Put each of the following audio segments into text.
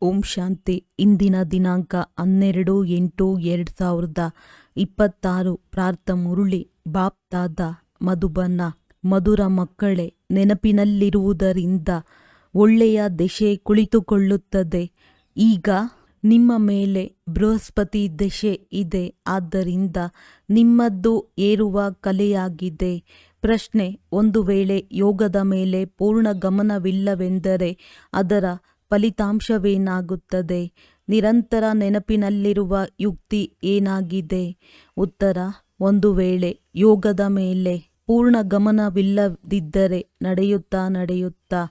ಓಂ ಶಾಂತಿ. ಇಂದಿನ ದಿನಾಂಕ 12/8/2026. ಪ್ರಾರ್ಥ ಮುರುಳಿ. ಬಾಪ್ ದಾದ ಮಧುಬನ. ಮಧುರ ಮಕ್ಕಳೇ, ನೆನಪಿನಲ್ಲಿರುವುದರಿಂದ ಒಳ್ಳೆಯ ದಶೆ ಕುಳಿತುಕೊಳ್ಳುತ್ತದೆ. ಈಗ ನಿಮ್ಮ ಮೇಲೆ ಬೃಹಸ್ಪತಿ ದಶೆ ಇದೆ. ಆದ್ದರಿಂದ ನಿಮ್ಮದ್ದು ಏರುವ ಕಲೆಯಾಗಿದೆ. ಪ್ರಶ್ನೆ: ಒಂದು ವೇಳೆ ಯೋಗದ ಮೇಲೆ ಪೂರ್ಣ ಗಮನವಿಲ್ಲವೆಂದರೆ ಅದರ ಫಲಿತಾಂಶವೇನಾಗುತ್ತದೆ? ನಿರಂತರ ನೆನಪಿನಲ್ಲಿರುವ ಯುಕ್ತಿ ಏನಾಗಿದೆ? ಉತ್ತರ: ಒಂದು ವೇಳೆ ಯೋಗದ ಮೇಲೆ ಪೂರ್ಣ ಗಮನವಿಲ್ಲದಿದ್ದರೆ ನಡೆಯುತ್ತಾ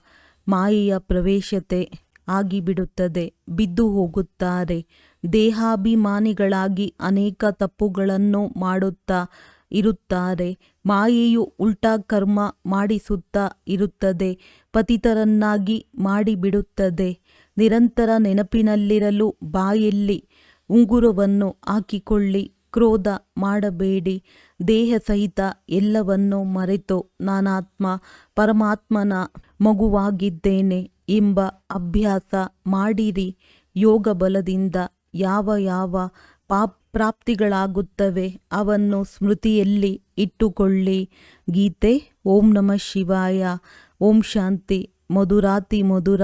ಮಾಯೆಯ ಪ್ರವೇಶತೆ ಆಗಿಬಿಡುತ್ತದೆ. ಬಿದ್ದು ಹೋಗುತ್ತಾರೆ. ದೇಹಾಭಿಮಾನಿಗಳಾಗಿ ಅನೇಕ ತಪ್ಪುಗಳನ್ನು ಮಾಡುತ್ತಾ ಇರುತ್ತಾರೆ. ಮಾಯೆಯು ಉಲ್ಟಾ ಕರ್ಮ ಮಾಡಿಸುತ್ತಾ ಇರುತ್ತದೆ. ಪತಿತರನ್ನಾಗಿ ಮಾಡಿಬಿಡುತ್ತದೆ. ನಿರಂತರ ನೆನಪಿನಲ್ಲಿರಲು ಬಾಯಲ್ಲಿ ಉಂಗುರವನ್ನು ಹಾಕಿಕೊಳ್ಳಿ. ಕ್ರೋಧ ಮಾಡಬೇಡಿ. ದೇಹ ಸಹಿತ ಎಲ್ಲವನ್ನು ಮರೆತು ನಾನಾತ್ಮ ಪರಮಾತ್ಮನ ಮಗುವಾಗಿದ್ದೇನೆ ಎಂಬ ಅಭ್ಯಾಸ ಮಾಡಿರಿ. ಯೋಗ ಬಲದಿಂದ ಯಾವ ಪ್ರಾಪ್ತಿಗಳಾಗುತ್ತವೆ ಅವನ್ನು ಸ್ಮೃತಿಯಲ್ಲಿ ಇಟ್ಟುಕೊಳ್ಳಿ. ಗೀತೆ. ಓಂ ನಮಃ ಶಿವಾಯ. ಓಂ ಶಾಂತಿ. ಮಧುರಾತಿ ಮಧುರ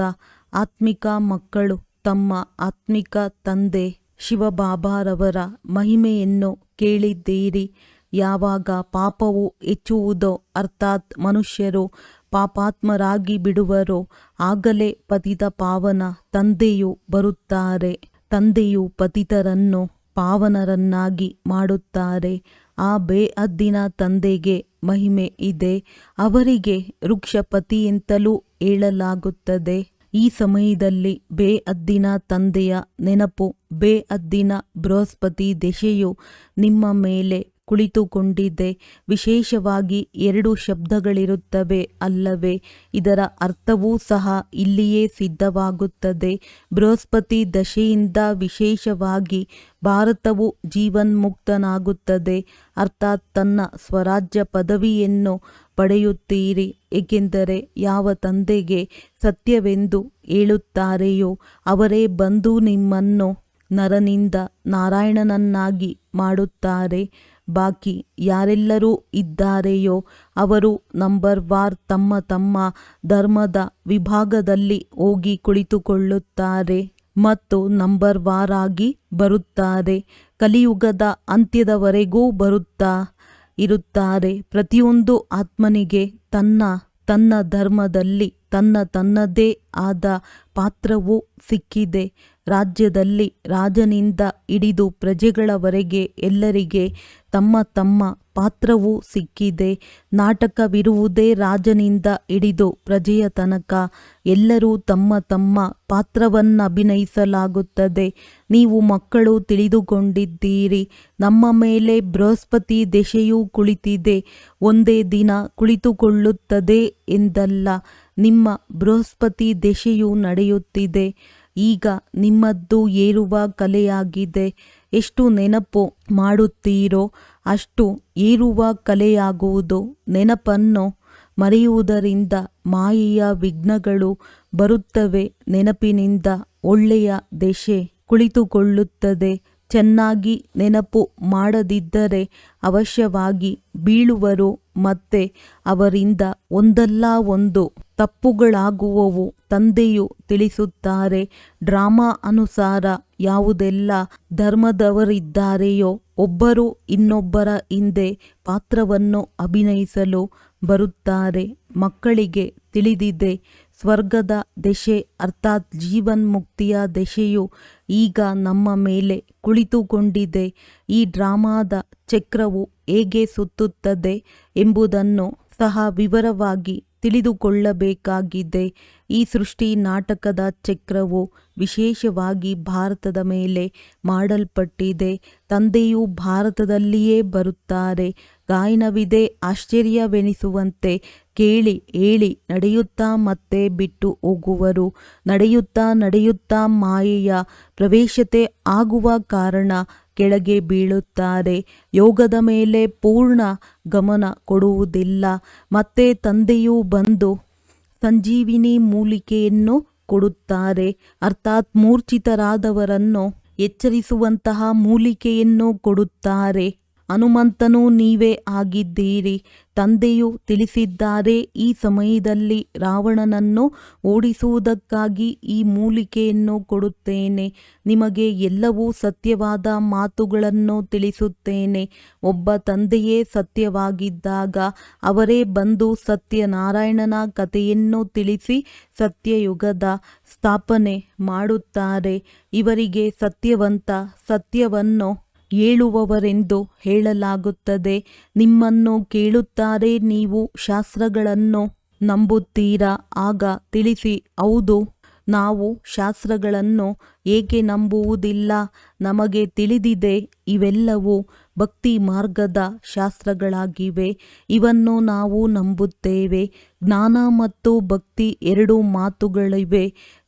ಆತ್ಮಿಕ ಮಕ್ಕಳು ತಮ್ಮ ಆತ್ಮಿಕ ತಂದೆ ಶಿವಬಾಬಾರವರ ಮಹಿಮೆಯನ್ನು ಕೇಳಿದ್ದೀರಿ. ಯಾವಾಗ ಪಾಪವು ಹೆಚ್ಚುವುದೋ, ಅರ್ಥಾತ್ ಮನುಷ್ಯರು ಪಾಪಾತ್ಮರಾಗಿ ಬಿಡುವರೋ, ಆಗಲೇ ಪತಿತ ಪಾವನ ತಂದೆಯು ಬರುತ್ತಾರೆ. ತಂದೆಯು ಪತಿತರನ್ನು ಪಾವನರನ್ನಾಗಿ ಮಾಡುತ್ತಾರೆ. ಆ ಬೇಅದ್ದಿನ ತಂದೆಗೆ ಮಹಿಮೆ ಇದೆ. ಅವರಿಗೆ ವೃಕ್ಷಪತಿಯೆಂತಲೂ ಹೇಳಲಾಗುತ್ತದೆ. ಈ ಸಮಯದಲ್ಲಿ ಬೇಅದ್ದಿನ ತಂದೆಯ ನೆನಪು, ಬೇಅದ್ದಿನ ಬೃಹಸ್ಪತಿ ದಶೆಯು ನಿಮ್ಮ ಮೇಲೆ ಕುಳಿತುಕೊಂಡಿದೆ. ವಿಶೇಷವಾಗಿ 2 ಶಬ್ದಗಳಿರುತ್ತವೆ ಅಲ್ಲವೇ? ಇದರ ಅರ್ಥವೂ ಸಹ ಇಲ್ಲಿಯೇ ಸಿದ್ಧವಾಗುತ್ತದೆ. ಬೃಹಸ್ಪತಿ ದಶೆಯಿಂದ ವಿಶೇಷವಾಗಿ ಭಾರತವು ಜೀವನ್ಮುಕ್ತನಾಗುತ್ತದೆ. ಅರ್ಥಾತ್ ತನ್ನ ಸ್ವರಾಜ್ಯ ಪದವಿಯನ್ನು ಪಡೆಯುತ್ತೀರಿ. ಏಕೆಂದರೆ ಯಾವ ತಂದೆಗೆ ಸತ್ಯವೆಂದು ಹೇಳುತ್ತಾರೆಯೋ ಅವರೇ ಬಂದು ನಿಮ್ಮನ್ನು ನರನಿಂದ ನಾರಾಯಣನನ್ನಾಗಿ ಮಾಡುತ್ತಾರೆ. ಬಾಕಿ ಯಾರೆಲ್ಲರೂ ಇದ್ದಾರೆಯೋ ಅವರು ನಂಬರ್ವಾರ್ ತಮ್ಮ ಧರ್ಮದ ವಿಭಾಗದಲ್ಲಿ ಹೋಗಿ ಕುಳಿತುಕೊಳ್ಳುತ್ತಾರೆ ಮತ್ತು ನಂಬರ್ವಾರಾಗಿ ಬರುತ್ತಾರೆ. ಕಲಿಯುಗದ ಅಂತ್ಯದವರೆಗೂ ಬರುತ್ತಾ ಇರುತ್ತಾರೆ. ಪ್ರತಿಯೊಂದು ಆತ್ಮನಿಗೆ ತನ್ನ ಧರ್ಮದಲ್ಲಿ ತನ್ನದೇ ಆದ ಪಾತ್ರವು ಸಿಕ್ಕಿದೆ. ರಾಜ್ಯದಲ್ಲಿ ರಾಜನಿಂದ ಹಿಡಿದು ಪ್ರಜೆಗಳವರೆಗೆ ಎಲ್ಲರಿಗೆ ತಮ್ಮ ಪಾತ್ರವೂ ಸಿಕ್ಕಿದೆ. ನಾಟಕವಿರುವುದೇ ರಾಜನಿಂದ ಹಿಡಿದು ಪ್ರಜೆಯ ತನಕ. ಎಲ್ಲರೂ ತಮ್ಮ ಪಾತ್ರವನ್ನಭಿನಯಿಸಲಾಗುತ್ತದೆ. ನೀವು ಮಕ್ಕಳು ತಿಳಿದುಕೊಂಡಿದ್ದೀರಿ. ನಮ್ಮ ಮೇಲೆ ಬೃಹಸ್ಪತಿ ದಶೆಯೂ ಕುಳಿತಿದೆ. ಒಂದೇ ದಿನ ಕುಳಿತುಕೊಳ್ಳುತ್ತದೆ ಎಂದಲ್ಲ. ನಿಮ್ಮ ಬೃಹಸ್ಪತಿ ದಶೆಯು ನಡೆಯುತ್ತಿದೆ. ಈಗ ನಿಮ್ಮದ್ದು ಏರುವ ಕಲೆಯಾಗಿದೆ. ಎಷ್ಟು ನೆನಪು ಮಾಡುತ್ತೀರೋ ಅಷ್ಟು ಏರುವ ಕಲೆಯಾಗುವುದು. ನೆನಪನ್ನು ಮರೆಯುವುದರಿಂದ ಮಾಯೆಯ ವಿಘ್ನಗಳು ಬರುತ್ತವೆ. ನೆನಪಿನಿಂದ ಒಳ್ಳೆಯ ದಶೆ ಕುಳಿತುಕೊಳ್ಳುತ್ತದೆ. ಚೆನ್ನಾಗಿ ನೆನಪು ಮಾಡದಿದ್ದರೆ ಅವಶ್ಯವಾಗಿ ಬೀಳುವರು. ಮತ್ತೆ ಅವರಿಂದ ಒಂದಲ್ಲ ಒಂದು ತಪ್ಪುಗಳಾಗುವವು. ತಂದೆಯು ತಿಳಿಸುತ್ತಾರೆ, ಡ್ರಾಮಾ ಅನುಸಾರ ಯಾವುದೆಲ್ಲ ಧರ್ಮದವರಿದ್ದಾರೆಯೋ ಒಬ್ಬರು ಇನ್ನೊಬ್ಬರ ಹಿಂದೆ ಪಾತ್ರವನ್ನು ಅಭಿನಯಿಸಲು ಬರುತ್ತಾರೆ. ಮಕ್ಕಳಿಗೆ ತಿಳಿದಿದೆ, ಸ್ವರ್ಗದ ದಶೆ ಅರ್ಥಾತ್ ಜೀವನ್ಮುಕ್ತಿಯ ದಶೆಯು ಈಗ ನಮ್ಮ ಮೇಲೆ ಕುಳಿತುಕೊಂಡಿದೆ. ಈ ಡ್ರಾಮಾದ ಚಕ್ರವು ಹೇಗೆ ಸುತ್ತುತ್ತದೆ ಎಂಬುದನ್ನು ಸಹ ವಿವರವಾಗಿ ತಿಳಿದುಕೊಳ್ಳಬೇಕಾಗಿದೆ. ಈ ಸೃಷ್ಟಿ ನಾಟಕದ ಚಕ್ರವು ವಿಶೇಷವಾಗಿ ಭಾರತದ ಮೇಲೆ ಮಾಡಲ್ಪಟ್ಟಿದೆ. ತಂದೆಯು ಭಾರತದಲ್ಲಿಯೇ ಬರುತ್ತಾರೆ. ಗಾಯನವಿದೆ ಆಶ್ಚರ್ಯವೆನಿಸುವಂತೆ. ಕೇಳಿ ಹೇಳಿ ನಡೆಯುತ್ತಾ ಮತ್ತೆ ಬಿಟ್ಟು ಹೋಗುವರು. ನಡೆಯುತ್ತಾ ಮಾಯೆಯ ಪ್ರವೇಶತೆ ಆಗುವ ಕಾರಣ ಕೆಳಗೆ ಬೀಳುತ್ತಾರೆ. ಯೋಗದ ಮೇಲೆ ಪೂರ್ಣ ಗಮನ ಕೊಡುವುದಿಲ್ಲ. ಮತ್ತೆ ತಂದೆಯು ಬಂದು ಸಂಜೀವಿನಿ ಮೂಲಿಕೆಯನ್ನು ಕೊಡುತ್ತಾರೆ. ಅರ್ಥಾತ್ ಮೂರ್ಛಿತರಾದವರನ್ನು ಎಚ್ಚರಿಸುವಂತಹ ಮೂಲಿಕೆಯನ್ನು ಕೊಡುತ್ತಾರೆ. ಹನುಮಂತನು ನೀವೇ ಆಗಿದ್ದೀರಿ. ತಂದೆಯು ತಿಳಿಸಿದ್ದಾರೆ, ಈ ಸಮಯದಲ್ಲಿ ರಾವಣನನ್ನು ಓಡಿಸುವುದಕ್ಕಾಗಿ ಈ ಮೂಲಿಕೆಯನ್ನು ಕೊಡುತ್ತೇನೆ. ನಿಮಗೆ ಎಲ್ಲವೂ ಸತ್ಯವಾದ ಮಾತುಗಳನ್ನು ತಿಳಿಸುತ್ತೇನೆ. ಒಬ್ಬ ತಂದೆಯೇ ಸತ್ಯವಾಗಿದ್ದಾಗ ಅವರೇ ಬಂದು ಸತ್ಯನಾರಾಯಣನ ಕಥೆಯನ್ನು ತಿಳಿಸಿ ಸತ್ಯಯುಗದ ಸ್ಥಾಪನೆ ಮಾಡುತ್ತಾರೆ. ಇವರಿಗೆ ಸತ್ಯವಂತ, ಸತ್ಯವನ್ನು ಹೇಳುವವರೆಂದು ಹೇಳಲಾಗುತ್ತದೆ. ನಿಮ್ಮನ್ನು ಕೇಳುತ್ತಾರೆ, ನೀವು ಶಾಸ್ತ್ರಗಳನ್ನು ನಂಬುತ್ತೀರಾ? ಆಗ ತಿಳಿಸಿ, ಹೌದು, ನಾವು ಶಾಸ್ತ್ರಗಳನ್ನು ಏಕೆ ನಂಬುವುದಿಲ್ಲ? ನಮಗೆ ತಿಳಿದಿದೆ, ಇವೆಲ್ಲವೂ ಭಕ್ತಿ ಮಾರ್ಗದ ಶಾಸ್ತ್ರಗಳಾಗಿವೆ. ಇವನ್ನು ನಾವು ನಂಬುತ್ತೇವೆ. ಜ್ಞಾನ ಮತ್ತು ಭಕ್ತಿ ಎರಡು ಮಾತುಗಳಿವೆ.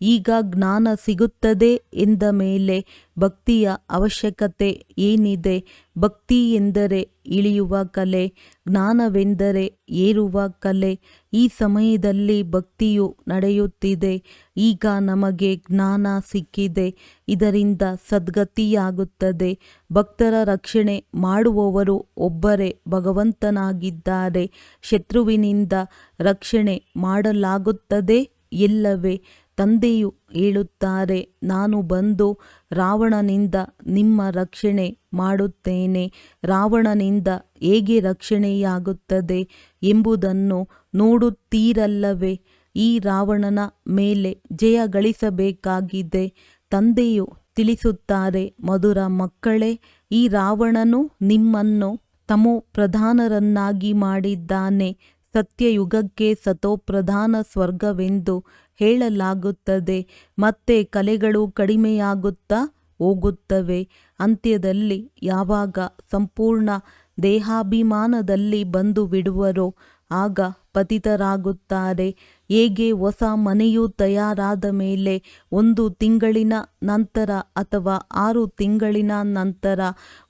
ಈಗ ಜ್ಞಾನ ಸಿಗುತ್ತದೆ ಎಂದ ಮೇಲೆ ಭಕ್ತಿಯ ಅವಶ್ಯಕತೆ ಏನಿದೆ? ಭಕ್ತಿ ಎಂದರೆ ಇಳಿಯುವ ಕಲೆ, ಜ್ಞಾನವೆಂದರೆ ಏರುವ ಕಲೆ. ಈ ಸಮಯದಲ್ಲಿ ಭಕ್ತಿಯು ನಡೆಯುತ್ತಿದೆ. ಈಗ ನಮಗೆ ಜ್ಞಾನ ಸಿಕ್ಕಿದೆ. ಇದರಿಂದ ಸದ್ಗತಿಯಾಗುತ್ತದೆ. ಭಕ್ತರ ರಕ್ಷಣೆ ಮಾಡುವವರು ಒಬ್ಬರೇ ಭಗವಂತನಾಗಿದ್ದಾರೆ. ಶತ್ರುವಿನಿಂದ ರಕ್ಷಣೆ ಮಾಡಲಾಗುತ್ತದೆ ಎಲ್ಲವೇ? ತಂದೆಯು ಹೇಳುತ್ತಾರೆ, ನಾನು ಬಂದು ರಾವಣನಿಂದ ನಿಮ್ಮ ರಕ್ಷಣೆ ಮಾಡುತ್ತೇನೆ. ರಾವಣನಿಂದ ಹೇಗೆ ರಕ್ಷಣೆಯಾಗುತ್ತದೆ ಎಂಬುದನ್ನು ನೋಡುತ್ತೀರಲ್ಲವೇ? ಈ ರಾವಣನ ಮೇಲೆ ಜಯ ಗಳಿಸಬೇಕಾಗಿದೆ. ತಂದೆಯು ತಿಳಿಸುತ್ತಾರೆ, ಮಧುರ ಮಕ್ಕಳೇ, ಈ ರಾವಣನು ನಿಮ್ಮನ್ನು ತಮೋ ಪ್ರಧಾನರನ್ನಾಗಿ ಮಾಡಿದ್ದಾನೆ. ಸತ್ಯಯುಗಕ್ಕೆ ಸತೋಪ್ರಧಾನ ಸ್ವರ್ಗವೆಂದು ಹೇಳಲಾಗುತ್ತದೆ. ಮತ್ತೆ ಕಲೆಗಳು ಕಡಿಮೆಯಾಗುತ್ತಾ ಹೋಗುತ್ತವೆ. ಅಂತ್ಯದಲ್ಲಿ ಯಾವಾಗ ಸಂಪೂರ್ಣ ದೇಹಾಭಿಮಾನದಲ್ಲಿ ಬಂದು ಬಿಡುವರೋ ಆಗ ಪತಿತರಾಗುತ್ತಾರೆ. ಹೇಗೆ ಹೊಸ ಮನೆಯು ತಯಾರಾದ ಮೇಲೆ 1 ತಿಂಗಳಿನ ನಂತರ ಅಥವಾ 6 ತಿಂಗಳಿನ ನಂತರ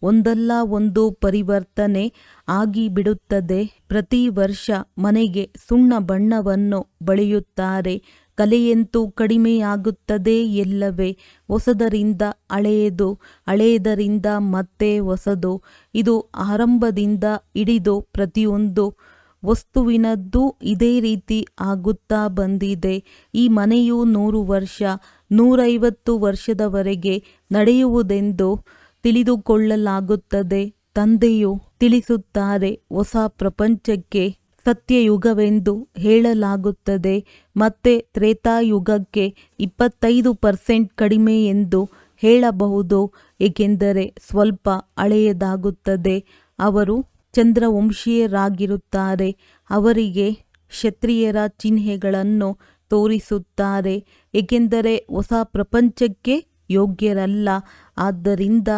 ಒಂದಲ್ಲ ಒಂದು ಪರಿವರ್ತನೆ ಆಗಿಬಿಡುತ್ತದೆ. ಪ್ರತಿ ವರ್ಷ ಮನೆಗೆ ಸುಣ್ಣ ಬಣ್ಣವನ್ನು ಬಳಿಯುತ್ತಾರೆ. ಕಲೆಯಂತೂ ಕಡಿಮೆಯಾಗುತ್ತದೆ ಎಲ್ಲವೇ? ಹೊಸದರಿಂದ ಹಳೆಯದು, ಹಳೆಯದರಿಂದ ಮತ್ತೆ ಹೊಸದು. ಇದು ಆರಂಭದಿಂದ ಹಿಡಿದು ಪ್ರತಿಯೊಂದು ವಸ್ತುವಿನದ್ದು ಇದೇ ರೀತಿ ಆಗುತ್ತಾ ಬಂದಿದೆ. ಈ ಮನೆಯು 100 ವರ್ಷ, 150 ವರ್ಷದವರೆಗೆ ನಡೆಯುವುದೆಂದು ತಿಳಿದುಕೊಳ್ಳಲಾಗುತ್ತದೆ. ತಂದೆಯು ತಿಳಿಸುತ್ತಾರೆ, ಹೊಸ ಪ್ರಪಂಚಕ್ಕೆ ಸತ್ಯಯುಗವೆಂದು ಹೇಳಲಾಗುತ್ತದೆ. ಮತ್ತೆ ತ್ರೇತಾಯುಗಕ್ಕೆ 25% ಕಡಿಮೆ ಎಂದು ಹೇಳಬಹುದು. ಏಕೆಂದರೆ ಸ್ವಲ್ಪ ಹಳೆಯದಾಗುತ್ತದೆ. ಅವರು ಚಂದ್ರವಂಶೀಯರಾಗಿರುತ್ತಾರೆ. ಅವರಿಗೆ ಕ್ಷತ್ರಿಯರ ಚಿಹ್ನೆಗಳನ್ನು ತೋರಿಸುತ್ತಾರೆ. ಏಕೆಂದರೆ ಹೊಸ ಪ್ರಪಂಚಕ್ಕೆ ಯೋಗ್ಯರಲ್ಲ. ಆದ್ದರಿಂದ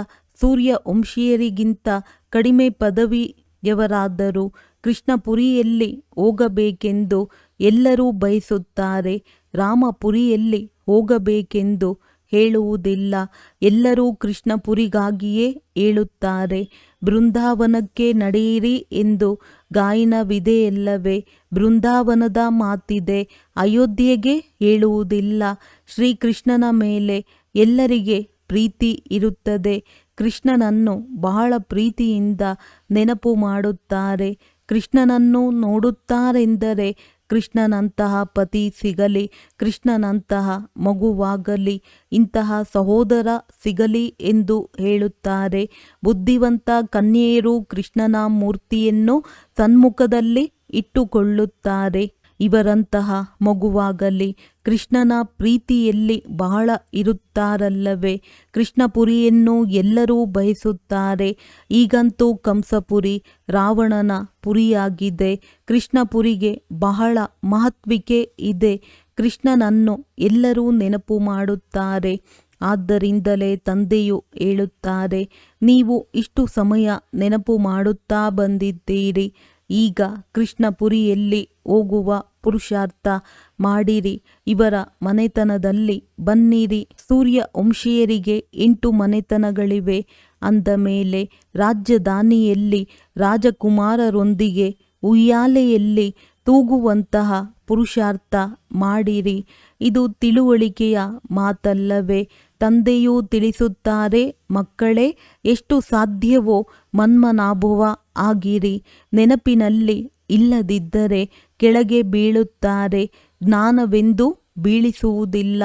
ಸೂರ್ಯವಂಶೀಯರಿಗಿಂತ ಕಡಿಮೆ ಪದವಿಯವರಾದರೂ ಕೃಷ್ಣಪುರಿಯಲ್ಲಿ ಹೋಗಬೇಕೆಂದು ಎಲ್ಲರೂ ಬಯಸುತ್ತಾರೆ. ರಾಮಪುರಿಯಲ್ಲಿ ಹೋಗಬೇಕೆಂದು ಹೇಳುವುದಿಲ್ಲ. ಎಲ್ಲರೂ ಕೃಷ್ಣಪುರಿಗಾಗಿಯೇ ಹೇಳುತ್ತಾರೆ. ಬೃಂದಾವನಕ್ಕೆ ನಡೆಯಿರಿ ಎಂದು ಗಾಯನವಿದೆಯಲ್ಲವೇ? ಬೃಂದಾವನದ ಮಾತಿದೆ, ಅಯೋಧ್ಯೆಗೆ ಹೇಳುವುದಿಲ್ಲ. ಶ್ರೀಕೃಷ್ಣನ ಮೇಲೆ ಎಲ್ಲರಿಗೆ ಪ್ರೀತಿ ಇರುತ್ತದೆ. ಕೃಷ್ಣನನ್ನು ಬಹಳ ಪ್ರೀತಿಯಿಂದ ನೆನಪು ಮಾಡುತ್ತಾರೆ. ಕೃಷ್ಣನನ್ನು ನೋಡುತ್ತಾರೆಂದರೆ ಕೃಷ್ಣನಂತಹ ಪತಿ ಸಿಗಲಿ, ಕೃಷ್ಣನಂತಹ ಮಗುವಾಗಲಿ, ಇಂತಹ ಸಹೋದರ ಸಿಗಲಿ ಎಂದು ಹೇಳುತ್ತಾರೆ. ಬುದ್ಧಿವಂತ ಕನ್ಯೆಯರು ಕೃಷ್ಣನ ಮೂರ್ತಿಯನ್ನು ಸನ್ಮುಖದಲ್ಲಿ ಇಟ್ಟುಕೊಳ್ಳುತ್ತಾರೆ. ಇವರಂತಹ ಮಗುವಾಗಲಿ ಕೃಷ್ಣನ ಪ್ರೀತಿಯಲ್ಲಿ ಬಹಳ ಇರುತ್ತಾರಲ್ಲವೇ? ಕೃಷ್ಣಪುರಿಯನ್ನು ಎಲ್ಲರೂ ಬಯಸುತ್ತಾರೆ. ಈಗಂತೂ ಕಂಸಪುರಿ ರಾವಣನ ಪುರಿಯಾಗಿದೆ. ಕೃಷ್ಣಪುರಿಗೆ ಬಹಳ ಮಹತ್ವಿಕೆ ಇದೆ. ಕೃಷ್ಣನನ್ನು ಎಲ್ಲರೂ ನೆನಪು ಮಾಡುತ್ತಾರೆ. ಆದ್ದರಿಂದಲೇ ತಂದೆಯು ಹೇಳುತ್ತಾರೆ, ನೀವು ಇಷ್ಟು ಸಮಯ ನೆನಪು ಮಾಡುತ್ತಾ ಬಂದಿದ್ದೀರಿ. ಈಗ ಕೃಷ್ಣಪುರಿಯಲ್ಲಿ ಹೋಗುವ ಪುರುಷಾರ್ಥ ಮಾಡಿರಿ. ಇವರ ಮನೆತನದಲ್ಲಿ ಬನ್ನಿರಿ. ಸೂರ್ಯವಂಶೀಯರಿಗೆ 8 ಮನೆತನಗಳಿವೆ. ಅಂದ ಮೇಲೆ ರಾಜಧಾನಿಯಲ್ಲಿ ರಾಜಕುಮಾರರೊಂದಿಗೆ ಉಯ್ಯಾಲೆಯಲ್ಲಿ ತೂಗುವಂತಹ ಪುರುಷಾರ್ಥ ಮಾಡಿರಿ. ಇದು ತಿಳುವಳಿಕೆಯ ಮಾತಲ್ಲವೇ? ತಂದೆಯೂ ತಿಳಿಸುತ್ತಾರೆ, ಮಕ್ಕಳೇ, ಎಷ್ಟು ಸಾಧ್ಯವೋ ಮನ್ಮನಾಭವ ಆಗಿರಿ. ನೆನಪಿನಲ್ಲಿ ಇಲ್ಲದಿದ್ದರೆ ಕೆಳಗೆ ಬೀಳುತ್ತಾರೆ. ಜ್ಞಾನವೆಂದು ಬೀಳಿಸುವುದಿಲ್ಲ.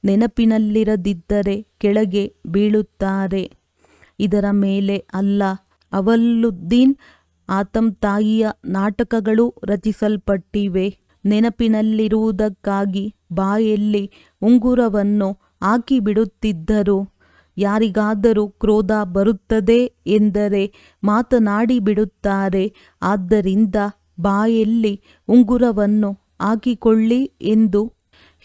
ನೆನಪಿನಲ್ಲಿರದಿದ್ದರೆ ಕೆಳಗೆ ಬೀಳುತ್ತಾರೆ. ಇದರ ಮೇಲೆ ಅಲ್ಲ ಅವಲುದ್ದೀನ್ ಆತಮ್ ತಾಯಿಯ ನಾಟಕಗಳು ರಚಿಸಲ್ಪಟ್ಟಿವೆ. ನೆನಪಿನಲ್ಲಿರುವುದಕ್ಕಾಗಿ ಬಾಯಲ್ಲಿ ಉಂಗುರವನ್ನು ಹಾಕಿಬಿಡುತ್ತಿದ್ದರು. ಯಾರಿಗಾದರೂ ಕ್ರೋಧ ಬರುತ್ತದೆ ಎಂದರೆ ಮಾತನಾಡಿ ಬಿಡುತ್ತಾರೆ. ಆದ್ದರಿಂದ ಬಾಯಲ್ಲಿ ಉಂಗುರವನ್ನು ಹಾಕಿಕೊಳ್ಳಿ ಎಂದು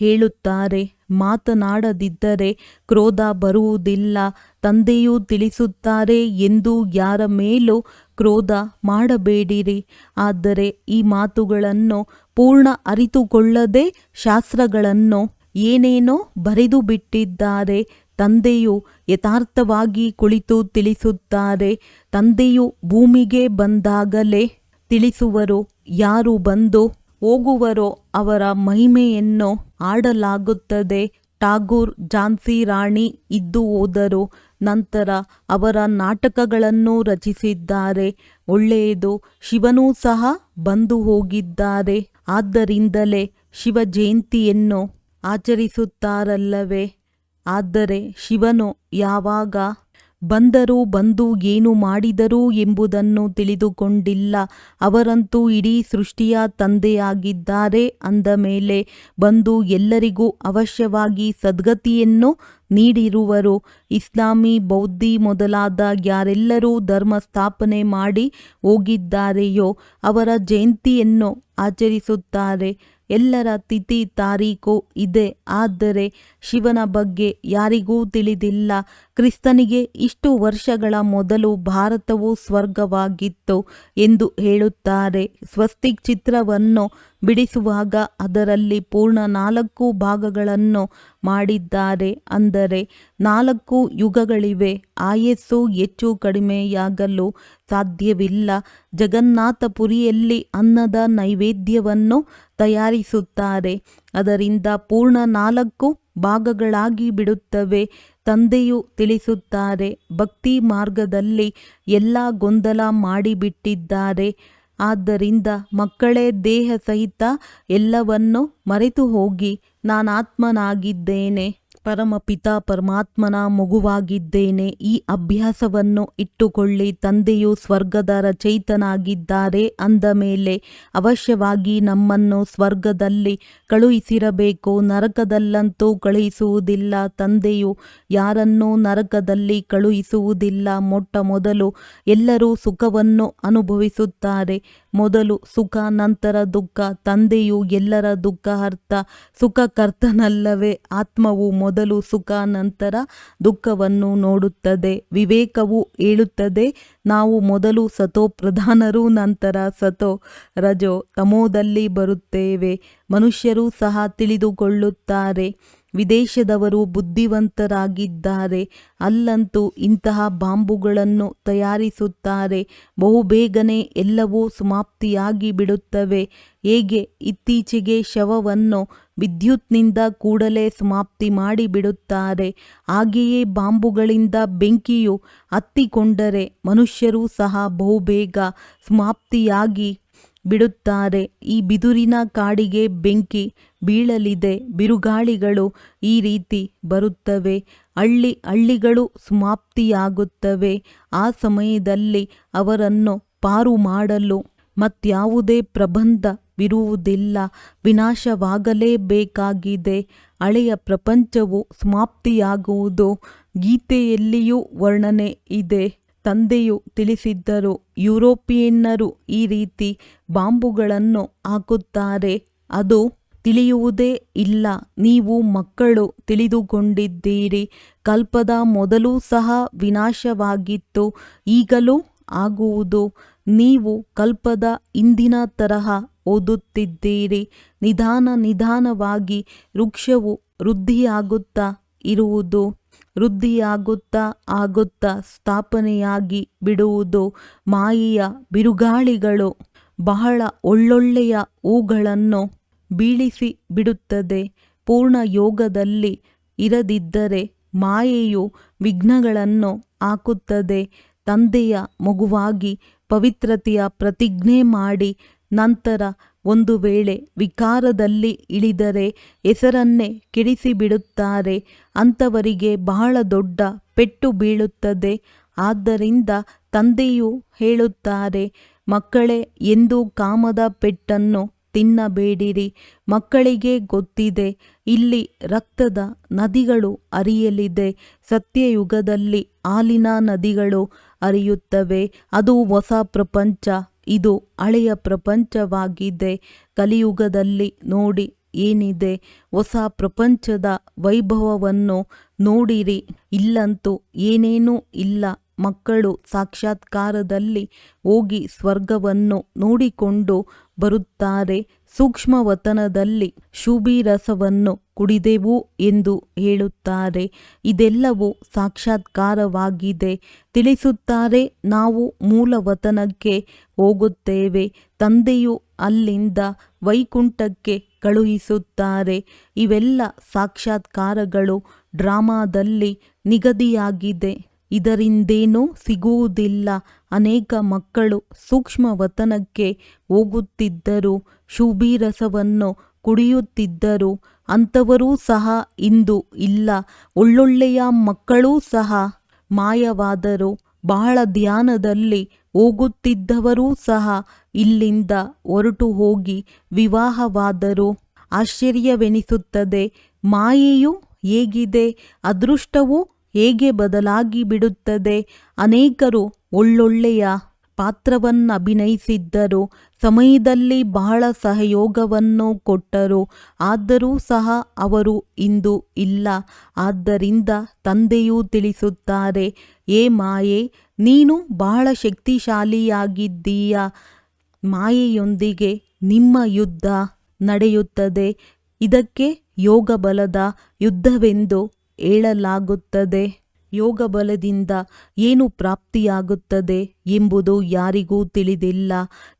ಹೇಳುತ್ತಾರೆ. ಮಾತನಾಡದಿದ್ದರೆ ಕ್ರೋಧ ಬರುವುದಿಲ್ಲ. ತಂದೆಯೂ ತಿಳಿಸುತ್ತಾರೆ ಎಂದು ಯಾರ ಮೇಲೂ ಕ್ರೋಧ ಮಾಡಬೇಡಿರಿ. ಆದರೆ ಈ ಮಾತುಗಳನ್ನು ಪೂರ್ಣ ಅರಿತುಕೊಳ್ಳದೆ ಶಾಸ್ತ್ರಗಳನ್ನು ಏನೇನೋ ಬರೆದು ಬಿಟ್ಟಿದ್ದಾರೆ. ತಂದೆಯು ಯಥಾರ್ಥವಾಗಿ ಕುಳಿತು ತಿಳಿಸುತ್ತಾರೆ. ತಂದೆಯು ಭೂಮಿಗೆ ಬಂದಾಗಲೇ ತಿಳಿಸುವರು. ಯಾರು ಬಂದು ಹೋಗುವರೋ ಅವರ ಮಹಿಮೆಯನ್ನು ಆಡಲಾಗುತ್ತದೆ. ಠಾಗೂರ್ ಝಾನ್ಸಿ ರಾಣಿ ಇದ್ದು ಹೋದರು. ನಂತರ ಅವರ ನಾಟಕಗಳನ್ನು ರಚಿಸಿದ್ದಾರೆ. ಒಳ್ಳೆಯದು. ಶಿವನೂ ಸಹ ಬಂದು ಹೋಗಿದ್ದಾರೆ. ಆದ್ದರಿಂದಲೇ ಶಿವ ಜಯಂತಿಯನ್ನು ಆಚರಿಸುತ್ತಾರಲ್ಲವೇ? ಆದರೆ ಶಿವನು ಯಾವಾಗ ಬಂದರೂ ಬಂದು ಏನು ಮಾಡಿದರು ಎಂಬುದನ್ನು ತಿಳಿದುಕೊಂಡಿಲ್ಲ. ಅವರಂತೂ ಇಡೀ ಸೃಷ್ಟಿಯ ತಂದೆಯಾಗಿದ್ದಾರೆ ಅಂದ ಮೇಲೆ ಬಂದು ಎಲ್ಲರಿಗೂ ಅವಶ್ಯವಾಗಿ ಸದ್ಗತಿಯನ್ನು ನೀಡಿರುವರು. ಇಸ್ಲಾಮಿ, ಬೌದ್ಧಿ ಮೊದಲಾದ ಯಾರೆಲ್ಲರೂ ಧರ್ಮ ಸ್ಥಾಪನೆ ಮಾಡಿ ಹೋಗಿದ್ದಾರೆಯೋ ಅವರ ಜಯಂತಿಯನ್ನು ಆಚರಿಸುತ್ತಾರೆ. ಎಲ್ಲರ ತಿಥಿ ತಾರೀಖು ಇದೆ. ಆದರೆ ಶಿವನ ಬಗ್ಗೆ ಯಾರಿಗೂ ತಿಳಿದಿಲ್ಲ. ಕ್ರಿಸ್ತನಿಗೆ ಇಷ್ಟು ವರ್ಷಗಳ ಮೊದಲು ಭಾರತವು ಸ್ವರ್ಗವಾಗಿತ್ತು ಎಂದು ಹೇಳುತ್ತಾರೆ. ಸ್ವಸ್ತಿಕ್ ಚಿತ್ರವನ್ನು ಬಿಡಿಸುವಾಗ ಅದರಲ್ಲಿ ಪೂರ್ಣ 4 ಭಾಗಗಳನ್ನು ಮಾಡಿದ್ದಾರೆ. ಅಂದರೆ 4 ಯುಗಗಳಿವೆ. ಆಯಸ್ಸು ಹೆಚ್ಚು ಕಡಿಮೆಯಾಗಲು ಸಾಧ್ಯವಿಲ್ಲ. ಜಗನ್ನಾಥಪುರಿಯಲ್ಲಿ ಅನ್ನದ ನೈವೇದ್ಯವನ್ನು ತಯಾರಿಸುತ್ತಾರೆ. ಅದರಿಂದ ಪೂರ್ಣ 4 ಭಾಗಗಳಾಗಿ ಬಿಡುತ್ತವೆ. ತಂದೆಯು ತಿಳಿಸುತ್ತಾರೆ, ಭಕ್ತಿ ಮಾರ್ಗದಲ್ಲಿ ಎಲ್ಲ ಗೊಂದಲ ಮಾಡಿಬಿಟ್ಟಿದ್ದಾರೆ. ಆದ್ದರಿಂದ ಮಕ್ಕಳೇ, ದೇಹ ಸಹಿತ ಎಲ್ಲವನ್ನು ಮರೆತು ಹೋಗಿ ನಾನಾತ್ಮನಾಗಿದ್ದೇನೆ, ಪರಮಪಿತ ಪರಮಾತ್ಮನ ಮಗುವಾಗಿದ್ದೇನೆ. ಈ ಅಭ್ಯಾಸವನ್ನು ಇಟ್ಟುಕೊಳ್ಳಿ. ತಂದೆಯು ಸ್ವರ್ಗದ ರಚಯಿತನಾಗಿದ್ದಾರೆ ಅಂದ ಮೇಲೆ ಅವಶ್ಯವಾಗಿ ನಮ್ಮನ್ನು ಸ್ವರ್ಗದಲ್ಲಿ ಕಳುಹಿಸಿರಬೇಕು. ನರಕದಲ್ಲಂತೂ ಕಳುಹಿಸುವುದಿಲ್ಲ. ತಂದೆಯು ಯಾರನ್ನೂ ನರಕದಲ್ಲಿ ಕಳುಹಿಸುವುದಿಲ್ಲ. ಮೊಟ್ಟ ಮೊದಲು ಎಲ್ಲರೂ ಸುಖವನ್ನು ಅನುಭವಿಸುತ್ತಾರೆ. ಮೊದಲು ಸುಖ, ನಂತರ ದುಃಖ. ತಂದೆಯು ಎಲ್ಲರ ದುಃಖಹರ್ತ, ಸುಖಕರ್ತನಲ್ಲವೇ? ಆತ್ಮವು ಮೊದಲು ಸುಖ, ನಂತರ ದುಃಖವನ್ನು ನೋಡುತ್ತದೆ. ವಿವೇಕವು ಹೇಳುತ್ತದೆ, ನಾವು ಮೊದಲು ಸತೋ ಪ್ರಧಾನರು, ನಂತರ ಸತೋ ರಜೋ ತಮೋದಲ್ಲಿ ಬರುತ್ತೇವೆ. ಮನುಷ್ಯರು ಸಹ ತಿಳಿದುಕೊಳ್ಳುತ್ತಾರೆ. ವಿದೇಶದವರು ಬುದ್ಧಿವಂತರಾಗಿದ್ದಾರೆ. ಅಲ್ಲಂತೂ ಇಂತಹ ಬಾಂಬುಗಳನ್ನು ತಯಾರಿಸುತ್ತಾರೆ. ಬಹುಬೇಗನೆ ಎಲ್ಲವೂ ಸಮಾಪ್ತಿಯಾಗಿ ಬಿಡುತ್ತವೆ. ಹೇಗೆ ಇತ್ತೀಚೆಗೆ ಶವವನ್ನು ವಿದ್ಯುತ್ನಿಂದ ಕೂಡಲೇ ಸಮಾಪ್ತಿ ಮಾಡಿಬಿಡುತ್ತಾರೆ, ಹಾಗೆಯೇ ಬಾಂಬುಗಳಿಂದ ಬೆಂಕಿಯು ಹತ್ತಿಕೊಂಡರೆ ಮನುಷ್ಯರೂ ಸಹ ಬಹುಬೇಗ ಸಮಾಪ್ತಿಯಾಗಿ ಬಿಡುತ್ತಾರೆ. ಈ ಬಿದುರಿನ ಕಾಡಿಗೆ ಬೆಂಕಿ ಬೀಳಲಿದೆ. ಬಿರುಗಾಳಿಗಳು ಈ ರೀತಿ ಬರುತ್ತವೆ. ಹಳ್ಳಿಗಳು ಸಮಾಪ್ತಿಯಾಗುತ್ತವೆ. ಆ ಸಮಯದಲ್ಲಿ ಅವರನ್ನು ಪಾರು ಮಾಡಲು ಮತ್ಯಾವುದೇ ಪ್ರಬಂಧವಿರುವುದಿಲ್ಲ. ವಿನಾಶವಾಗಲೇಬೇಕಾಗಿದೆ. ಹಳೆಯ ಪ್ರಪಂಚವು ಸಮಾಪ್ತಿಯಾಗುವುದು. ಗೀತೆಯಲ್ಲಿಯೂ ವರ್ಣನೆ ಇದೆ. ತಂದೆಯು ತಿಳಿಸಿದ್ದರು, ಯುರೋಪಿಯನ್ನರು ಈ ರೀತಿ ಬಾಂಬುಗಳನ್ನು ಹಾಕುತ್ತಾರೆ. ಅದು ತಿಳಿಯುವುದೇ ಇಲ್ಲ. ನೀವು ಮಕ್ಕಳು ತಿಳಿದುಕೊಂಡಿದ್ದೀರಿ. ಕಲ್ಪದ ಮೊದಲು ಸಹ ವಿನಾಶವಾಗಿತ್ತು, ಈಗಲೂ ಆಗುವುದು. ನೀವು ಕಲ್ಪದ ಹಿಂದಿನ ತರಹ ಓದುತ್ತಿದ್ದೀರಿ. ನಿಧಾನವಾಗಿ ವೃಕ್ಷವು ವೃದ್ಧಿಯಾಗುತ್ತಾ ಇರುವುದು. ವೃದ್ಧಿಯಾಗುತ್ತಾ ಸ್ಥಾಪನೆಯಾಗಿ ಬಿಡುವುದು. ಮಾಯೆಯ ಬಿರುಗಾಳಿಗಳು ಬಹಳ ಒಳ್ಳೊಳ್ಳೆಯ ಹೂಗಳನ್ನು ಬೀಳಿಸಿ ಬಿಡುತ್ತದೆ. ಪೂರ್ಣ ಯೋಗದಲ್ಲಿ ಇರದಿದ್ದರೆ ಮಾಯೆಯು ವಿಘ್ನಗಳನ್ನು ಹಾಕುತ್ತದೆ. ತಂದೆಯ ಮಗುವಾಗಿ ಪವಿತ್ರತೆಯ ಪ್ರತಿಜ್ಞೆ ಮಾಡಿ ನಂತರ ಒಂದು ವೇಳೆ ವಿಕಾರದಲ್ಲಿ ಇಳಿದರೆ ಹೆಸರನ್ನೇ ಕೆಡಿಸಿಬಿಡುತ್ತಾರೆ. ಅಂಥವರಿಗೆ ಬಹಳ ದೊಡ್ಡ ಪೆಟ್ಟು ಬೀಳುತ್ತದೆ. ಆದ್ದರಿಂದ ತಂದೆಯು ಹೇಳುತ್ತಾರೆ, ಮಕ್ಕಳೇ, ಎಂದೂ ಕಾಮದ ಪೆಟ್ಟನ್ನು ತಿನ್ನಬೇಡಿರಿ. ಮಕ್ಕಳಿಗೆ ಗೊತ್ತಿದೆ, ಇಲ್ಲಿ ರಕ್ತದ ನದಿಗಳು ಹರಿಯಲಿದೆ. ಸತ್ಯಯುಗದಲ್ಲಿ ಹಾಲಿನ ನದಿಗಳು ಹರಿಯುತ್ತವೆ. ಅದು ಹೊಸ ಪ್ರಪಂಚ, ಇದು ಹಳೆಯ ಪ್ರಪಂಚವಾಗಿದೆ. ಕಲಿಯುಗದಲ್ಲಿ ನೋಡಿ ಏನಿದೆ, ಹೊಸ ಪ್ರಪಂಚದ ವೈಭವವನ್ನು ನೋಡಿರಿ. ಇಲ್ಲಂತೂ ಏನೇನೂ ಇಲ್ಲ. ಮಕ್ಕಳು ಸಾಕ್ಷಾತ್ಕಾರದಲ್ಲಿ ಹೋಗಿ ಸ್ವರ್ಗವನ್ನು ನೋಡಿಕೊಂಡು ಬರುತ್ತಾರೆ. ಸೂಕ್ಷ್ಮವತನದಲ್ಲಿ ಶುಭಿರಸವನ್ನು ಕುಡಿದೆವು ಎಂದು ಹೇಳುತ್ತಾರೆ. ಇದೆಲ್ಲವೂ ಸಾಕ್ಷಾತ್ಕಾರವಾಗಿದೆ. ತಿಳಿಸುತ್ತಾರೆ, ನಾವು ಮೂಲವತನಕ್ಕೆ ಹೋಗುತ್ತೇವೆ. ತಂದೆಯು ಅಲ್ಲಿಂದ ವೈಕುಂಠಕ್ಕೆ ಕಳುಹಿಸುತ್ತಾರೆ. ಇವೆಲ್ಲ ಸಾಕ್ಷಾತ್ಕಾರಗಳು ಡ್ರಾಮಾದಲ್ಲಿ ನಿಗದಿಯಾಗಿದೆ. ಇದರಿಂದೇನೂ ಸಿಗುವುದಿಲ್ಲ. ಅನೇಕ ಮಕ್ಕಳು ಸೂಕ್ಷ್ಮವತನಕ್ಕೆ ಹೋಗುತ್ತಿದ್ದರು, ಶುಭಿರಸವನ್ನು ಕುಡಿಯುತ್ತಿದ್ದರು. ಅಂಥವರೂ ಸಹ ಇಂದು ಇಲ್ಲ. ಒಳ್ಳೊಳ್ಳೆಯ ಮಕ್ಕಳೂ ಸಹ ಮಾಯವಾದರು. ಬಹಳ ಧ್ಯಾನದಲ್ಲಿ ಹೋಗುತ್ತಿದ್ದವರೂ ಸಹ ಇಲ್ಲಿಂದ ಹೊರಟು ಹೋಗಿ ವಿವಾಹವಾದರು. ಆಶ್ಚರ್ಯವೆನಿಸುತ್ತದೆ. ಮಾಯೆಯು ಹೇಗಿದೆ, ಅದೃಷ್ಟವು ಹೇಗೆ ಬದಲಾಗಿ ಬಿಡುತ್ತದೆ. ಅನೇಕರು ಒಳ್ಳೊಳ್ಳೆಯ ಪಾತ್ರವನ್ನಭಿನಯಿಸಿದ್ದರು, ಸಮಯದಲ್ಲಿ ಬಹಳ ಸಹಯೋಗವನ್ನು ಕೊಟ್ಟರು. ಆದರೂ ಸಹ ಅವರು ಇಂದು ಇಲ್ಲ. ಆದ್ದರಿಂದ ತಂದೆಯೂ ತಿಳಿಸುತ್ತಾರೆ, ಏ ಮಾಯೆ, ನೀನು ಬಹಳ ಶಕ್ತಿಶಾಲಿಯಾಗಿದ್ದೀಯ. ಮಾಯೆಯೊಂದಿಗೆ ನಿಮ್ಮ ಯುದ್ಧ ನಡೆಯುತ್ತದೆ. ಇದಕ್ಕೆ ಯೋಗಬಲದ ಯುದ್ಧವೆಂದು ಹೇಳಲಾಗುತ್ತದೆ. ಯೋಗಬಲದಿಂದ ಏನು ಪ್ರಾಪ್ತಿಯಾಗುತ್ತದೆ ಎಂಬುದು ಯಾರಿಗೂ ತಿಳಿದಿಲ್ಲ.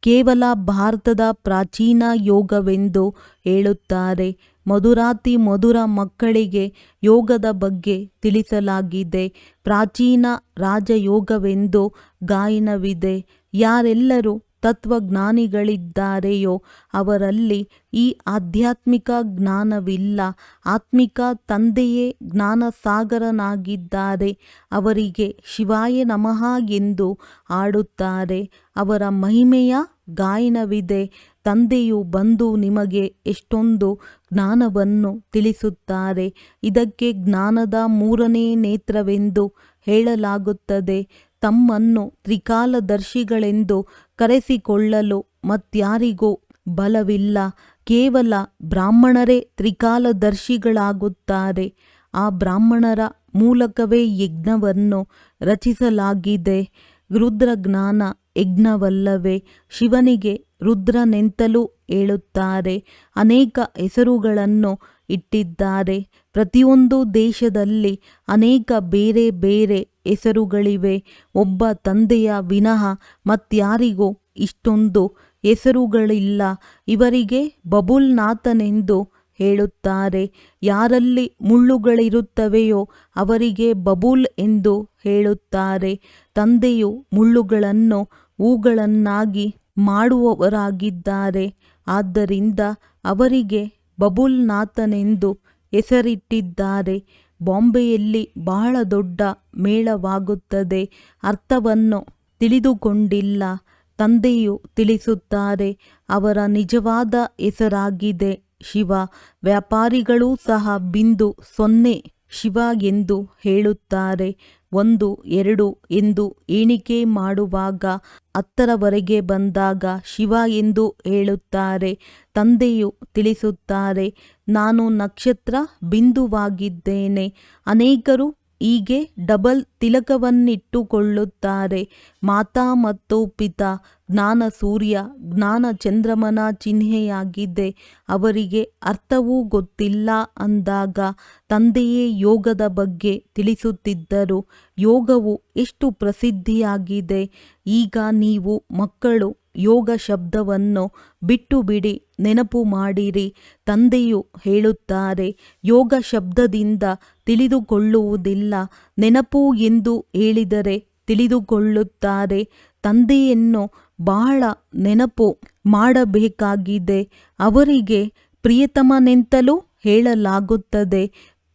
ಕೇವಲ ಭಾರತದ ಪ್ರಾಚೀನ ಯೋಗವೆಂದು ಹೇಳುತ್ತಾರೆ. ಮಧುರಾತಿ ಮಧುರ ಮಕ್ಕಳಿಗೆ ಯೋಗದ ಬಗ್ಗೆ ತಿಳಿಸಲಾಗಿದೆ. ಪ್ರಾಚೀನ ರಾಜಯೋಗವೆಂದು ಗಾಯನವಿದೆ. ಯಾರೆಲ್ಲರೂ ತತ್ವಜ್ಞಾನಿಗಳಿದ್ದಾರೆಯೋ ಅವರಲ್ಲಿ ಈ ಆಧ್ಯಾತ್ಮಿಕ ಜ್ಞಾನವಿಲ್ಲ. ಆತ್ಮಿಕ ತಂದೆಯೇ ಜ್ಞಾನಸಾಗರನಾಗಿದ್ದಾರೆ. ಅವರಿಗೆ ಶಿವಾಯ ನಮಃ ಎಂದು ಹಾಡುತ್ತಾರೆ. ಅವರ ಮಹಿಮೆಯ ಗಾಯನವಿದೆ. ತಂದೆಯು ಬಂದು ನಿಮಗೆ ಎಷ್ಟೊಂದು ಜ್ಞಾನವನ್ನು ತಿಳಿಸುತ್ತಾರೆ. ಇದಕ್ಕೆ ಜ್ಞಾನದ ಮೂರನೇ ನೇತ್ರವೆಂದು ಹೇಳಲಾಗುತ್ತದೆ. ತಮ್ಮನ್ನು ತ್ರಿಕಾಲದರ್ಶಿಗಳೆಂದು ಕರೆಸಿಕೊಳ್ಳಲು ಮತ್ಯಾರಿಗೂ ಬಲವಿಲ್ಲ. ಕೇವಲ ಬ್ರಾಹ್ಮಣರೇ ತ್ರಿಕಾಲದರ್ಶಿಗಳಾಗುತ್ತಾರೆ. ಆ ಬ್ರಾಹ್ಮಣರ ಮೂಲಕವೇ ಯಜ್ಞವನ್ನು ರಚಿಸಲಾಗಿದೆ. ರುದ್ರಜ್ಞಾನ ಯಜ್ಞವಲ್ಲವೇ? ಶಿವನಿಗೆ ರುದ್ರನೆಂತಲೂ ಹೇಳುತ್ತಾರೆ. ಅನೇಕ ಹೆಸರುಗಳನ್ನು ಇಟ್ಟಿದ್ದಾರೆ. ಪ್ರತಿಯೊಂದು ದೇಶದಲ್ಲಿ ಅನೇಕ ಬೇರೆ ಬೇರೆ ಹೆಸರುಗಳಿವೆ. ಒಬ್ಬ ತಂದೆಯ ವಿನಃ ಮತ್ಯಾರಿಗೂ ಇಷ್ಟೊಂದು ಹೆಸರುಗಳಿಲ್ಲ. ಇವರಿಗೆ ಬಬುಲ್ನಾಥನೆಂದು ಹೇಳುತ್ತಾರೆ. ಯಾರಲ್ಲಿ ಮುಳ್ಳುಗಳಿರುತ್ತವೆಯೋ ಅವರಿಗೆ ಬಬುಲ್ ಎಂದು ಹೇಳುತ್ತಾರೆ. ತಂದೆಯು ಮುಳ್ಳುಗಳನ್ನು ಹೂಗಳನ್ನಾಗಿ ಮಾಡುವವರಾಗಿದ್ದಾರೆ. ಆದ್ದರಿಂದ ಅವರಿಗೆ ಬಬುಲ್ನಾಥನೆಂದು ಹೆಸರಿಟ್ಟಿದ್ದಾರೆ. ಬಾಂಬೆಯಲ್ಲಿ ಬಹಳ ದೊಡ್ಡ ಮೇಳವಾಗುತ್ತದೆ. ಅರ್ಥವನ್ನು ತಿಳಿದುಕೊಂಡಿಲ್ಲ. ತಂದೆಯು ತಿಳಿಸುತ್ತಾರೆ, ಅವರ ನಿಜವಾದ ಹೆಸರಾಗಿದೆ ಶಿವ. ವ್ಯಾಪಾರಿಗಳೂ ಸಹ ಬಿಂದು 0 ಶಿವ ಎಂದು ಹೇಳುತ್ತಾರೆ. 1, 2 ಎಂದು ಎಣಿಕೆ ಮಾಡುವಾಗ 10ರವರೆಗೆ ಬಂದಾಗ ಶಿವ ಎಂದು ಹೇಳುತ್ತಾರೆ. ತಂದೆಯು ತಿಳಿಸುತ್ತಾರೆ, ನಾನು ನಕ್ಷತ್ರ ಬಿಂದುವಾಗಿದ್ದೇನೆ. ಅನೇಕರು ಹೀಗೆ ಡಬಲ್ ತಿಲಕವನ್ನಿಟ್ಟುಕೊಳ್ಳುತ್ತಾರೆ. ಮಾತಾ ಮತ್ತು ಪಿತಾ ಜ್ಞಾನ ಸೂರ್ಯ, ಜ್ಞಾನ ಚಂದ್ರಮನ ಚಿಹ್ನೆಯಾಗಿದೆ. ಅವರಿಗೆ ಅರ್ಥವೂ ಗೊತ್ತಿಲ್ಲ ಅಂದಾಗ ತಂದೆಯೇ ಯೋಗದ ಬಗ್ಗೆ ತಿಳಿಸುತ್ತಿದ್ದರು. ಯೋಗವು ಎಷ್ಟು ಪ್ರಸಿದ್ಧಿಯಾಗಿದೆ. ಈಗ ನೀವು ಮಕ್ಕಳು ಯೋಗ ಶಬ್ದವನ್ನು ಬಿಟ್ಟು ಬಿಡಿ, ನೆನಪು ಮಾಡಿರಿ. ತಂದೆಯು ಹೇಳುತ್ತಾರೆ, ಯೋಗ ಶಬ್ದದಿಂದ ತಿಳಿದುಕೊಳ್ಳುವುದಿಲ್ಲ, ನೆನಪು ಎಂದು ಹೇಳಿದರೆ ತಿಳಿದುಕೊಳ್ಳುತ್ತಾರೆ. ತಂದೆಯನ್ನು ಬಹಳ ನೆನಪು ಮಾಡಬೇಕಾಗಿದೆ. ಅವರಿಗೆ ಪ್ರಿಯತಮನೆಂತಲೂ ಹೇಳಲಾಗುತ್ತದೆ.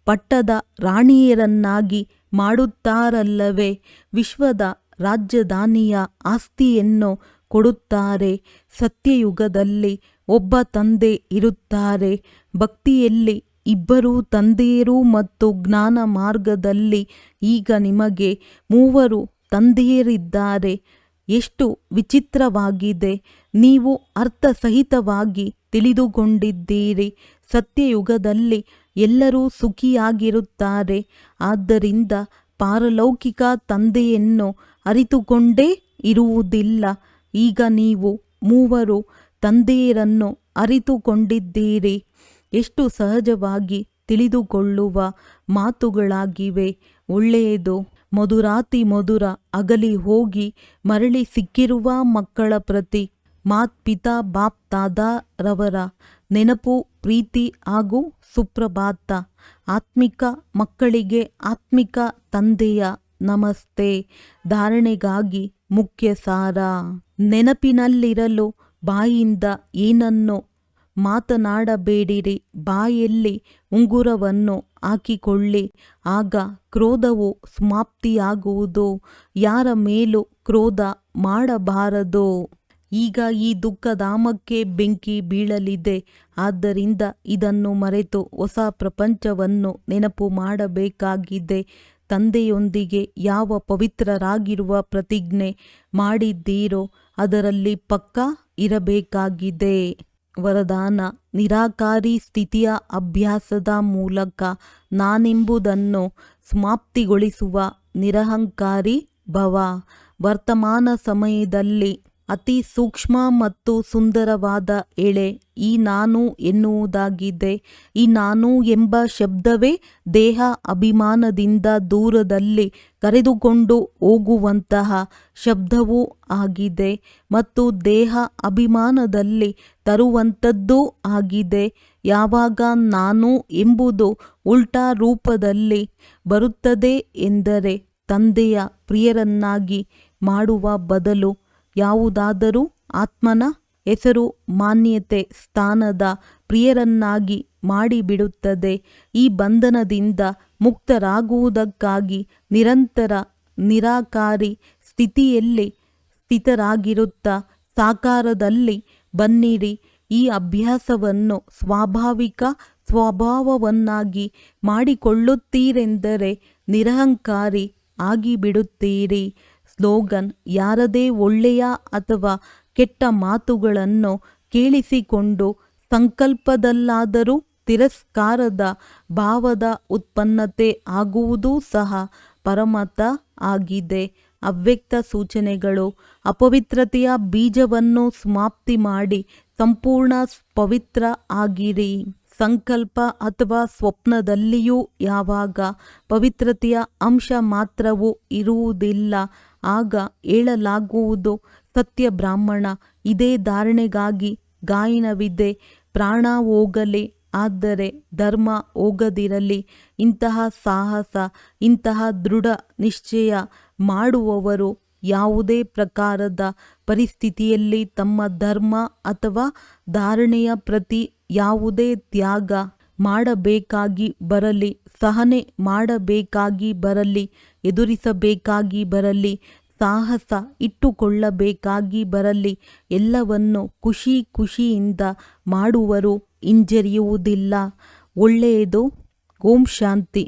ಪಟ್ಟದ ರಾಣಿಯರನ್ನಾಗಿ ಮಾಡುತ್ತಾರಲ್ಲವೇ, ವಿಶ್ವದ ರಾಜಧಾನಿಯ ಆಸ್ತಿಯನ್ನು ಕೊಡುತ್ತಾರೆ. ಸತ್ಯಯುಗದಲ್ಲಿ ಒಬ್ಬ ತಂದೆ ಇರುತ್ತಾರೆ, ಭಕ್ತಿಯಲ್ಲಿ ಇಬ್ಬರು ತಂದೆಯರು ಮತ್ತು ಜ್ಞಾನ ಮಾರ್ಗದಲ್ಲಿ ಈಗ ನಿಮಗೆ 3 ತಂದೆಯರಿದ್ದಾರೆ. ಎಷ್ಟು ವಿಚಿತ್ರವಾಗಿದೆ! ನೀವು ಅರ್ಥಸಹಿತವಾಗಿ ತಿಳಿದುಕೊಂಡಿದ್ದೀರಿ. ಸತ್ಯಯುಗದಲ್ಲಿ ಎಲ್ಲರೂ ಸುಖಿಯಾಗಿರುತ್ತಾರೆ. ಆದ್ದರಿಂದ ಪಾರಲೌಕಿಕ ತಂದೆಯನ್ನು ಅರಿತುಕೊಂಡೇ ಇರುವುದಿಲ್ಲ. ಈಗ ನೀವು 3 ತಂದೆಯರನ್ನು ಅರಿತುಕೊಂಡಿದ್ದೀರಿ. ಎಷ್ಟು ಸಹಜವಾಗಿ ತಿಳಿದುಕೊಳ್ಳುವ ಮಾತುಗಳಾಗಿವೆ. ಒಳ್ಳೆಯದು. ಮಧುರಾತಿ ಮಧುರ ಅಗಲಿ ಹೋಗಿ ಮರಳಿ ಸಿಕ್ಕಿರುವ ಮಕ್ಕಳ ಪ್ರತಿ ಮಾತ್ ಪಿತಾ ಬಾಪ್ ದಾದಾರವರ ನೆನಪು, ಪ್ರೀತಿ ಹಾಗೂ ಸುಪ್ರಭಾತ. ಆತ್ಮಿಕ ಮಕ್ಕಳಿಗೆ ಆತ್ಮಿಕ ತಂದೆಯ ನಮಸ್ತೆ. ಧಾರಣೆಗಾಗಿ ಮುಖ್ಯ ಸಾರ. ನೆನಪಿನಲ್ಲಿರಲು ಬಾಯಿಂದ ಏನನ್ನು ಮಾತನಾಡಬೇಡಿರಿ. ಬಾಯಲ್ಲಿ ಉಂಗುರವನ್ನು ಹಾಕಿಕೊಳ್ಳಿ, ಆಗ ಕ್ರೋಧವು ಸಮಾಪ್ತಿಯಾಗುವುದು. ಯಾರ ಮೇಲೂ ಕ್ರೋಧ ಮಾಡಬಾರದು. ಈಗ ಈ ದುಃಖಧಾಮಕ್ಕೆ ಬೆಂಕಿ ಬೀಳಲಿದೆ. ಆದ್ದರಿಂದ ಇದನ್ನು ಮರೆತು ಹೊಸ ಪ್ರಪಂಚವನ್ನು ನೆನಪು ಮಾಡಬೇಕಾಗಿದೆ. ತಂದೆಯೊಂದಿಗೆ ಯಾವ ಪವಿತ್ರರಾಗಿರುವ ಪ್ರತಿಜ್ಞೆ ಮಾಡಿದ್ದೀರೋ ಅದರಲ್ಲಿ ಪಕ್ಕಾ ಇರಬೇಕಾಗಿದೆ. ವರದಾನ: ನಿರಾಕಾರಿ ಸ್ಥಿತಿಯ ಅಭ್ಯಾಸದ ಮೂಲಕ ನಾನೆಂಬುದನ್ನು ಸಮಾಪ್ತಿಗೊಳಿಸುವ ನಿರಹಂಕಾರಿ ಭವ. ವರ್ತಮಾನ ಸಮಯದಲ್ಲಿ ಅತಿ ಸೂಕ್ಷ್ಮ ಮತ್ತು ಸುಂದರವಾದ ಎಳೆ ಈ ನಾನು ಎನ್ನುವುದಾಗಿದೆ. ಈ ನಾನು ಎಂಬ ಶಬ್ದವೇ ದೇಹ ಅಭಿಮಾನದಿಂದ ದೂರದಲ್ಲಿ ಕರೆದುಕೊಂಡು ಹೋಗುವಂತಹ ಶಬ್ದವೂ ಆಗಿದೆ ಮತ್ತು ದೇಹ ಅಭಿಮಾನದಲ್ಲಿ ತರುವಂಥದ್ದೂ ಆಗಿದೆ. ಯಾವಾಗ ನಾನು ಎಂಬುದು ಉಲ್ಟಾ ರೂಪದಲ್ಲಿ ಬರುತ್ತದೆ ಎಂದರೆ ತಂದೆಯ ಪ್ರಿಯರನ್ನಾಗಿ ಮಾಡುವ ಬದಲು ಯಾವುದಾದರೂ ಆತ್ಮನ ಹೆಸರು, ಮಾನ್ಯತೆ, ಸ್ಥಾನದ ಪ್ರಿಯರನ್ನಾಗಿ ಮಾಡಿಬಿಡುತ್ತದೆ. ಈ ಬಂಧನದಿಂದ ಮುಕ್ತರಾಗುವುದಕ್ಕಾಗಿ ನಿರಂತರ ನಿರಾಕಾರಿ ಸ್ಥಿತಿಯಲ್ಲಿ ಸ್ಥಿತರಾಗಿರುತ್ತಾ ಸಾಕಾರದಲ್ಲಿ ಬನ್ನಿರಿ. ಈ ಅಭ್ಯಾಸವನ್ನು ಸ್ವಾಭಾವಿಕ ಸ್ವಭಾವವನ್ನಾಗಿ ಮಾಡಿಕೊಳ್ಳುತ್ತೀರೆಂದರೆ ನಿರಹಂಕಾರಿ ಆಗಿಬಿಡುತ್ತೀರಿ. ಸ್ಲೋಗನ್: ಯಾರದೇ ಒಳ್ಳೆಯ ಅಥವಾ ಕೆಟ್ಟ ಮಾತುಗಳನ್ನು ಕೇಳಿಸಿಕೊಂಡು ಸಂಕಲ್ಪದಲ್ಲಾದರೂ ತಿರಸ್ಕಾರದ ಭಾವದ ಉತ್ಪನ್ನತೆ ಆಗುವುದೂ ಸಹ ಪರಮತ ಆಗಿದೆ. ಅವ್ಯಕ್ತ ಸೂಚನೆಗಳು: ಅಪವಿತ್ರತೆಯ ಬೀಜವನ್ನು ಸಮಾಪ್ತಿ ಮಾಡಿ ಸಂಪೂರ್ಣ ಪವಿತ್ರ ಆಗಿರಿ. ಸಂಕಲ್ಪ ಅಥವಾ ಸ್ವಪ್ನದಲ್ಲಿಯೂ ಯಾವಾಗ ಪವಿತ್ರತೆಯ ಅಂಶ ಮಾತ್ರವೂ ಇರುವುದಿಲ್ಲ, ಆಗ ಹೇಳಲಾಗುವುದು ಸತ್ಯ ಬ್ರಾಹ್ಮಣ. ಇದೇ ಧಾರಣೆಗಾಗಿ ಗಾಯನವಿದೆ. ಪ್ರಾಣ ಹೋಗಲಿ, ಆದರೆ ಧರ್ಮ ಹೋಗದಿರಲಿ. ಇಂತಹ ಸಾಹಸ, ಇಂತಹ ದೃಢ ನಿಶ್ಚಯ ಮಾಡುವವರು ಯಾವುದೇ ಪ್ರಕಾರದ ಪರಿಸ್ಥಿತಿಯಲ್ಲಿ ತಮ್ಮ ಧರ್ಮ ಅಥವಾ ಧಾರಣೆಯ ಪ್ರತಿ ಯಾವುದೇ ತ್ಯಾಗ ಮಾಡಬೇಕಾಗಿ ಬರಲಿ, ಸಹನೆ ಮಾಡಬೇಕಾಗಿ ಬರಲಿ, ಎದುರಿಸಬೇಕಾಗಿ ಬರಲಿ, ಸಾಹಸ ಇಟ್ಟುಕೊಳ್ಳಬೇಕಾಗಿ ಬರಲಿ, ಎಲ್ಲವನ್ನು ಖುಷಿ ಖುಷಿಯಿಂದ ಮಾಡುವರು, ಹಿಂಜರಿಯುವುದಿಲ್ಲ. ಒಳ್ಳೆಯದು. ಓಂ ಶಾಂತಿ.